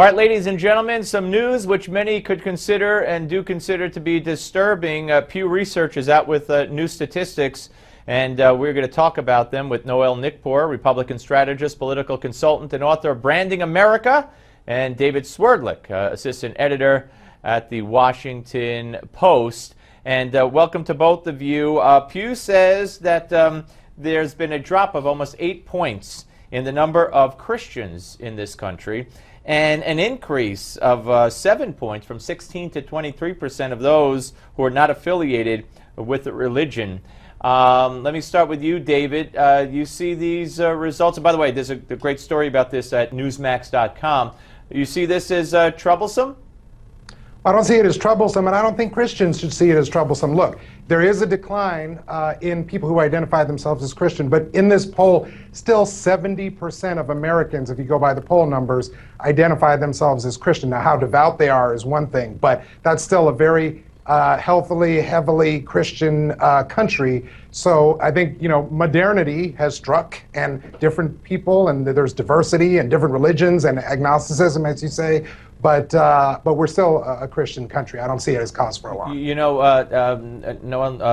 All right, ladies and gentlemen, some news which many could consider and do consider to be disturbing. Pew Research is out with new statistics, and we're going to talk about them with Noelle Nikpour, Republican strategist, political consultant, and author of Branding America, and David Swerdlick, assistant editor at the Washington Post. And welcome to both of you. Pew says that there's been a drop of almost 8 points in the number of Christians in this country, and an increase of 7 points from 16 to 23% of those who are not affiliated with the religion. Let me start with you, David. You see these results. And by the way, there's a great story about this at newsmax.com. You see this as troublesome? I don't see it as troublesome, and I don't think Christians should see it as troublesome. Look, there is a decline in people who identify themselves as Christian, but in this poll, still 70% of Americans, if you go by the poll numbers, identify themselves as Christian. Now, how devout they are is one thing, but that's still a very heavily Christian country. So I think, modernity has struck, and different people, and there's diversity and different religions and agnosticism, as you say. But we're still a Christian country. I don't see it as cause for alarm.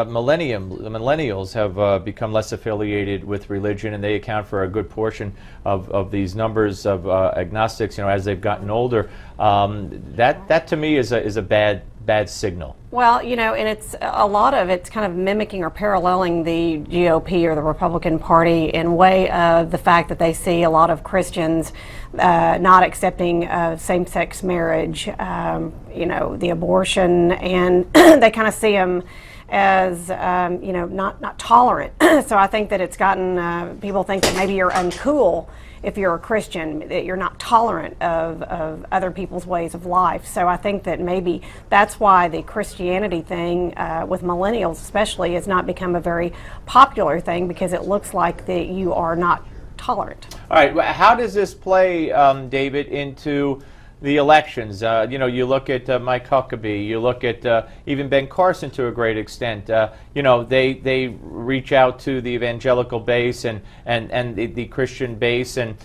Millennials have become less affiliated with religion, and they account for a good portion of these numbers of agnostics. As they've gotten older, that to me is a bad signal. Well, and it's a lot of it's kind of mimicking or paralleling the GOP or the Republican Party in way of the fact that they see a lot of Christians not accepting same-sex marriage, the abortion, and they kind of see them as not tolerant. So I think that it's gotten people think that maybe you're uncool if you're a Christian, that you're not tolerant of other people's ways of life. So I think that maybe that's why the Christianity thing with millennials especially has not become a very popular thing, because it looks like that you are not tolerant. All right, how does this play, David, into the elections? You look at Mike Huckabee, you look at even Ben Carson to a great extent. They reach out to the evangelical base and the Christian base and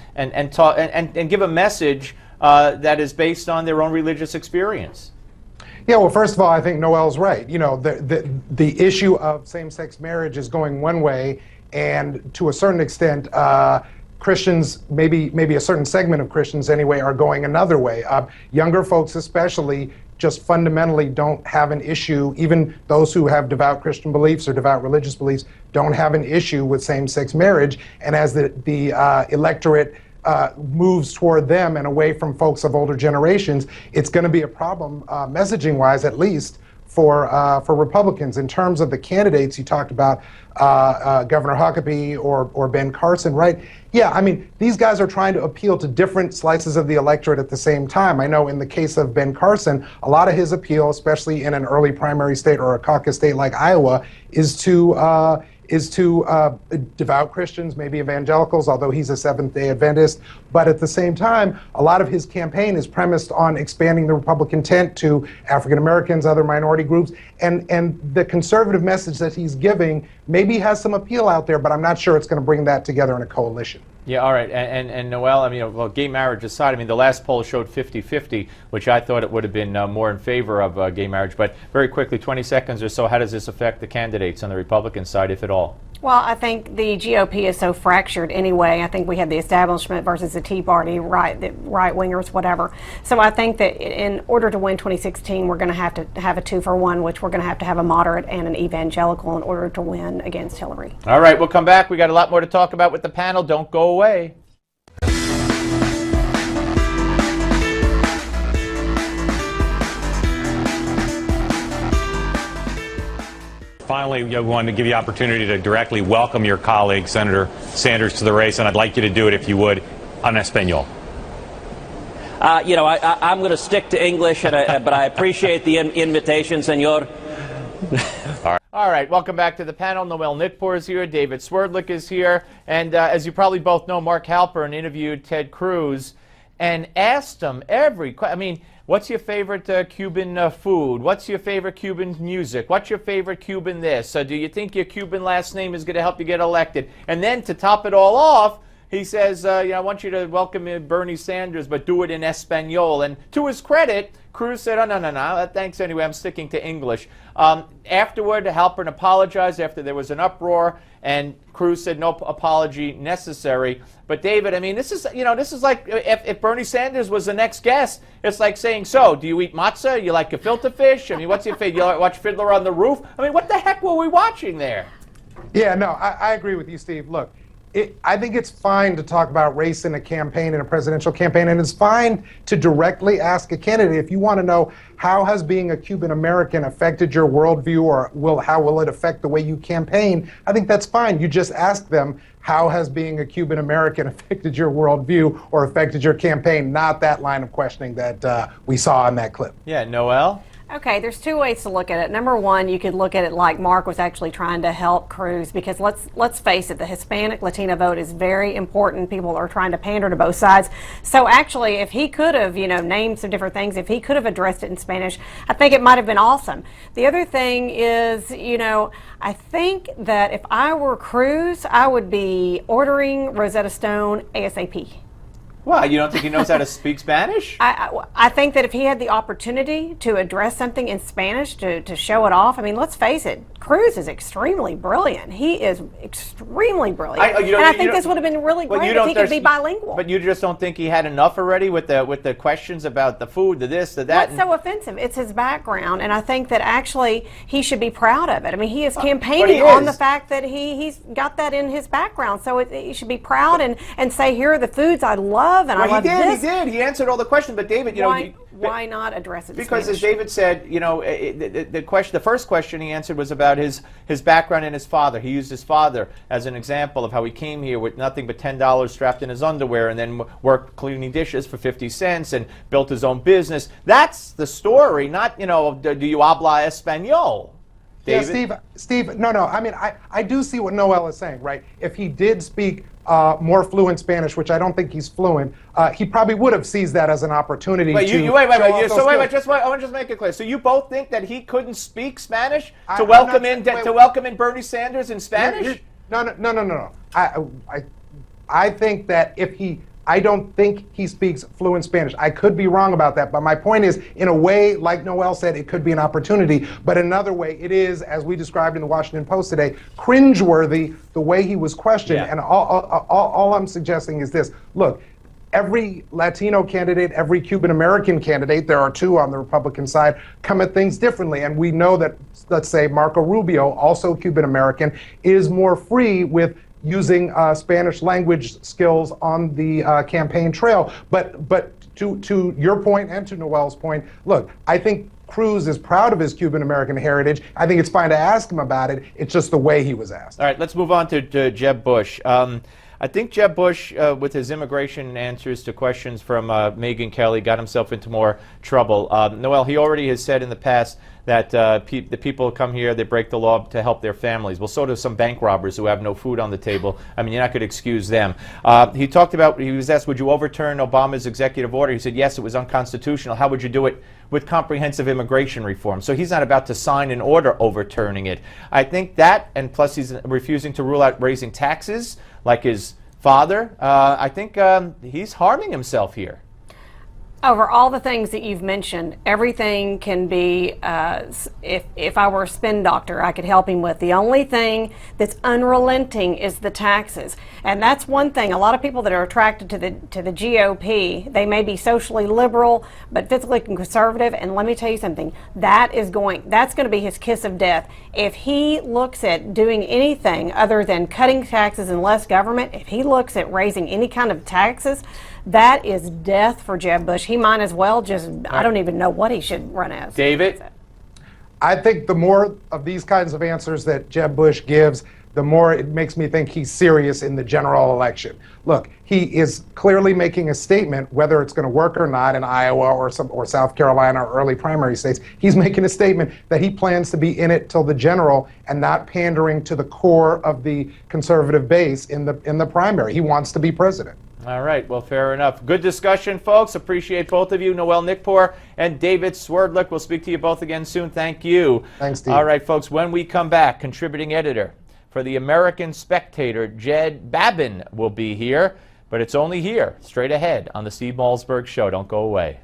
talk and give a message that is based on their own religious experience. Yeah, well, first of all, I think Noelle's right. The issue of same-sex marriage is going one way, and to a certain extent, Christians, maybe a certain segment of Christians anyway, are going another way. Younger folks especially just fundamentally don't have an issue, even those who have devout Christian beliefs or devout religious beliefs don't have an issue with same-sex marriage. And as the electorate moves toward them and away from folks of older generations, it's going to be a problem, messaging-wise at least, for Republicans. In terms of the candidates you talked about, Governor Huckabee or Ben Carson, right? Yeah, I mean, these guys are trying to appeal to different slices of the electorate at the same time. I know in the case of Ben Carson, a lot of his appeal, especially in an early primary state or a caucus state like Iowa, is to devout Christians, maybe evangelicals, although he's a Seventh-day Adventist. But at the same time, a lot of his campaign is premised on expanding the Republican tent to African Americans, other minority groups, and the conservative message that he's giving maybe has some appeal out there, but I'm not sure it's going to bring that together in a coalition. Yeah, all right. And Noelle, gay marriage aside, the last poll showed 50-50, which I thought it would have been more in favor of gay marriage. But very quickly, 20 seconds or so, how does this affect the candidates on the Republican side, if at all? Well, I think the GOP is so fractured anyway. I think we have the establishment versus the Tea Party, the right-wingers, whatever. So I think that in order to win 2016, we're going to have a 2-for-1, which we're going to have a moderate and an evangelical in order to win against Hillary. All right, we'll come back. We got a lot more to talk about with the panel. Don't go away. Finally, we wanted to give you the opportunity to directly welcome your colleague, Senator Sanders, to the race, and I'd like you to do it, if you would, en español. I'm going to stick to English, but I appreciate the invitation, senor. All right, welcome back to the panel. Noelle Nikpour is here, David Swerdlick is here, and as you probably both know, Mark Halpern interviewed Ted Cruz and asked him what's your favorite Cuban food? What's your favorite Cuban music? What's your favorite Cuban this? Do you think your Cuban last name is going to help you get elected? And then to top it all off, He says, I want you to welcome Bernie Sanders, but do it in Espanol. And to his credit, Cruz said, oh, no, thanks anyway, I'm sticking to English. Afterward, Halpern apologized after there was an uproar, and Cruz said no apology necessary. But David, I mean, this is like if Bernie Sanders was the next guest, it's like saying, so, do you eat matzah? You like gefilte fish? I mean, what's your favorite? You watch Fiddler on the Roof? I mean, what the heck were we watching there? Yeah, no, I agree with you, Steve. Look, I think it's fine to talk about race in a campaign, in a presidential campaign, and it's fine to directly ask a candidate if you want to know how has being a Cuban American affected your worldview, or how will it affect the way you campaign. I think that's fine. You just ask them, how has being a Cuban American affected your worldview or affected your campaign, not that line of questioning that we saw in that clip. Yeah, Noelle? Okay, there's two ways to look at it. Number one, you could look at it like Mark was actually trying to help Cruz, because let's face it, the Hispanic Latina vote is very important. People are trying to pander to both sides. So actually, if he could have, named some different things, if he could have addressed it in Spanish, I think it might have been awesome. The other thing is, I think that if I were Cruz, I would be ordering Rosetta Stone ASAP. Well, you don't think he knows how to speak Spanish? I think that if he had the opportunity to address something in Spanish to show it off, I mean, let's face it, Cruz is extremely brilliant. He is extremely brilliant. And I think this would have been really great if he could be bilingual. But you just don't think he had enough already with the questions about the food, the this, the that? What's so offensive? It's his background, and I think that actually he should be proud of it. I mean, he is campaigning on the fact that he's got that in his background, so he should be proud and say, here are the foods I love. And I love this. He did. He answered all the questions. But David, why not address it? Because as David said, the first question he answered was about his background and his father. He used his father as an example of how he came here with nothing but $10 strapped in his underwear, and then worked cleaning dishes for 50 cents and built his own business. That's the story, not do you habla español? David? Yeah, Steve. No. I mean, I do see what Noelle is saying, right? If he did speak more fluent Spanish, which I don't think he's fluent, he probably would have seized that as an opportunity. Wait, I want to just make it clear. So you both think that he couldn't speak Spanish to welcome in Bernie Sanders in Spanish? No. I think that I don't think he speaks fluent Spanish. I could be wrong about that, but my point is, in a way, like Noelle said, it could be an opportunity, but another way, it is, as we described in the Washington Post today, cringeworthy the way he was questioned. Yeah. And all I'm suggesting is this. Look, every Latino candidate, every Cuban American candidate, there are two on the Republican side, come at things differently. And we know that, let's say, Marco Rubio, also Cuban American, is more free with using Spanish language skills on the campaign trail. But to your point and to Noelle's point, look, I think Cruz is proud of his Cuban American heritage. I think it's fine to ask him about it. It's just the way he was asked. All right, let's move on to Jeb Bush. I think Jeb Bush, with his immigration answers to questions from Megyn Kelly, got himself into more trouble. Noelle, he already has said in the past that the people who come here, they break the law to help their families. Well, so do some bank robbers who have no food on the table. I mean, you're not going to excuse them. He was asked, would you overturn Obama's executive order? He said, yes, it was unconstitutional. How would you do it with comprehensive immigration reform? So he's not about to sign an order overturning it. I think that, and plus he's refusing to rule out raising taxes like his father. I think he's harming himself here. Over all the things that you've mentioned, everything can be, if I were a spin doctor, I could help him with. The only thing that's unrelenting is the taxes. And that's one thing. A lot of people that are attracted to the GOP, they may be socially liberal, but physically conservative. And let me tell you something, that's going to be his kiss of death. If he looks at doing anything other than cutting taxes and less government, if he looks at raising any kind of taxes, that is death for Jeb Bush. He might as well I don't even know what he should run as. David? I think the more of these kinds of answers that Jeb Bush gives, the more it makes me think he's serious in the general election. Look, he is clearly making a statement, whether it's going to work or not in Iowa or South Carolina or early primary states. He's making a statement that he plans to be in it till the general and not pandering to the core of the conservative base in the primary. He wants to be president. All right, well, fair enough. Good discussion, folks. Appreciate both of you, Noelle Nikpour and David Swerdlick. We'll speak to you both again soon. Thank you. Thanks, Steve. All right, folks, when we come back, contributing editor for the American Spectator. Jed Babin will be here, but it's only here, straight ahead on the Steve Malzberg Show. Don't go away.